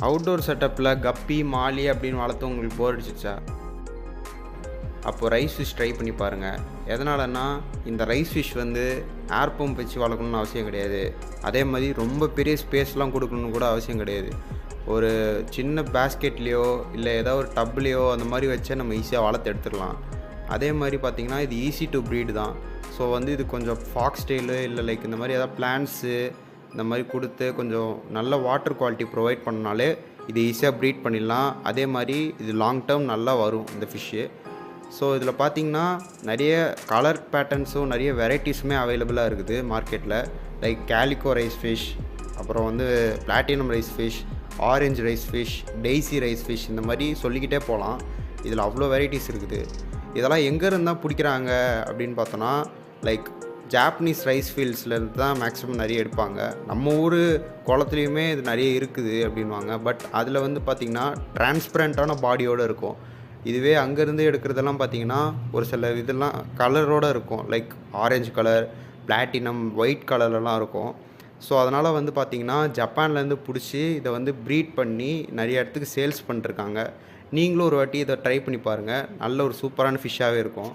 Outdoor செட்டப்பில் கப்பி மாலி அப்படின்னு வளர்த்து உங்களுக்கு போர் அடிச்சிச்சா, அப்போது ரைஸ் ஃபிஷ் ட்ரை பண்ணி பாருங்கள். எதனாலன்னா, இந்த ரைஸ் ஃபிஷ் வந்து ஏர் பம்ப் வச்சு வளர்க்கணுன்னு அவசியம் கிடையாது. அதே மாதிரி ரொம்ப பெரிய ஸ்பேஸ்லாம் கொடுக்கணுன்னு கூட அவசியம் கிடையாது. ஒரு சின்ன பேஸ்கெட்லேயோ இல்லை ஏதோ ஒரு டப்லேயோ அந்த மாதிரி வச்சா நம்ம ஈஸியாக வளர்த்து எடுத்துடலாம். அதே மாதிரி பார்த்திங்கன்னா இது ஈஸி டு ப்ரீடு தான். ஸோ வந்து இது கொஞ்சம் ஃபாக்ஸ் ஸ்டைலு இல்லை லைக் இந்த மாதிரி ஏதாவது பிளான்ட்ஸு இந்த மாதிரி கொடுத்து கொஞ்சம் நல்ல வாட்டர் குவாலிட்டி ப்ரொவைட் பண்ணாலே இது ஈஸியாக ப்ரீட் பண்ணிடலாம். அதே மாதிரி இது லாங் டேர்ம் நல்லா வரும் இந்த ஃபிஷ்ஷு. ஸோ இதில் பார்த்திங்கன்னா நிறைய கலர் பேட்டர்ன்ஸும் நிறைய வெரைட்டிஸுமே அவைலபிளாக இருக்குது மார்க்கெட்டில். லைக் கேலிக்கோ ரைஸ் ஃபிஷ், அப்புறம் வந்து platinum rice fish, orange rice fish, daisy rice fish, இந்த மாதிரி சொல்லிக்கிட்டே போகலாம். இதில் அவ்வளோ வெரைட்டிஸ் இருக்குது. இதெல்லாம் எங்கேருந்து தான் பிடிக்கிறாங்க அப்படின்னு பார்த்தோன்னா, லைக் ஜாப்பனீஸ் ரைஸ் ஃபீல்ட்ஸ்லேருந்து தான் மேக்ஸிமம் நிறைய எடுப்பாங்க. நம்ம ஊர் குளத்துலையுமே இது நிறைய இருக்குது அப்படின்வாங்க. பட் அதில் வந்து பார்த்திங்கன்னா டிரான்ஸ்பரண்ட்டான பாடியோடு இருக்கும். இதுவே அங்கேருந்து எடுக்கிறதெல்லாம் பார்த்திங்கன்னா ஒரு சில இதெல்லாம் கலரோடு இருக்கும். Like orange colour, platinum, white கலர்லலாம் இருக்கும். ஸோ அதனால் வந்து பார்த்திங்கன்னா ஜப்பான்லேருந்து பிடிச்சி இதை வந்து ப்ரீட் பண்ணி நிறைய இடத்துக்கு சேல்ஸ் பண்ணிருக்காங்க. நீங்களும் ஒரு வாட்டி இதை ட்ரை பண்ணி பாருங்கள். நல்ல ஒரு சூப்பரான ஃபிஷ்ஷாகவே இருக்கும்.